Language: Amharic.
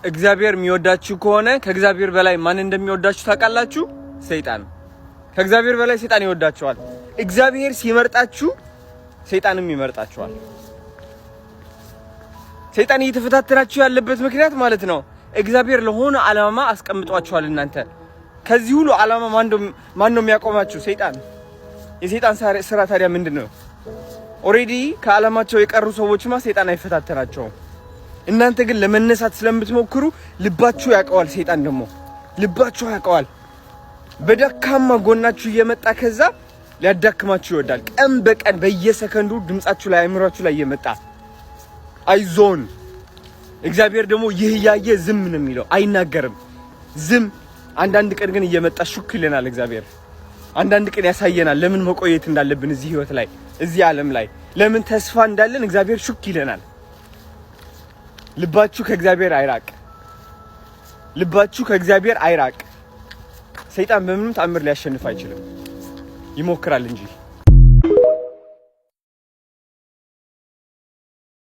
እግዚአብሔር የሚወዳችሁ ከሆነ ከእግዚአብሔር በላይ ማን እንደሚወዳችሁ ታውቃላችሁ? ሰይጣን። ከእግዚአብሔር በላይ ሰይጣን ይወዳችኋል። እግዚአብሔር ሲመርጣችሁ ሰይጣንም ይመርጣችኋል። ሰይጣን እየተፈታተናችሁ ያለበት ምክንያት ማለት ነው እግዚአብሔር ለሆነ ዓላማ አስቀምጧችኋል። እናንተ ከዚህ ሁሉ ዓላማ ማን ነው የሚያቆማችሁ? ሰይጣን። የሰይጣን ስራ ታዲያ ምንድነው? ኦሬዲ ከዓላማቸው የቀሩ ሰዎችማ ሰይጣን አይፈታተናቸውም። እናንተ ግን ለመነሳት ስለምትሞክሩ ልባችሁ ያውቀዋል። ሰይጣን ደግሞ ልባችሁ ያውቀዋል። በደካማ ጎናችሁ እየመጣ ከዛ ሊያዳክማችሁ ይወዳል። ቀን በቀን በየሰከንዱ ድምጻችሁ ላይ አእምሯችሁ ላይ እየመጣ አይዞን። እግዚአብሔር ደግሞ ይህ ያየ ዝም ነው የሚለው፣ አይናገርም። ዝም። አንዳንድ ቀን ግን እየመጣ ሹክ ይለናል እግዚአብሔር። አንዳንድ ቀን ያሳየናል ለምን መቆየት እንዳለብን እዚህ ህይወት ላይ እዚህ ዓለም ላይ ለምን ተስፋ እንዳለን እግዚአብሔር ሹክ ይለናል። ልባችሁ ከእግዚአብሔር አይራቅ። ልባችሁ ከእግዚአብሔር አይራቅ። ሰይጣን በምንም ተአምር ሊያሸንፍ አይችልም። ይሞክራል እንጂ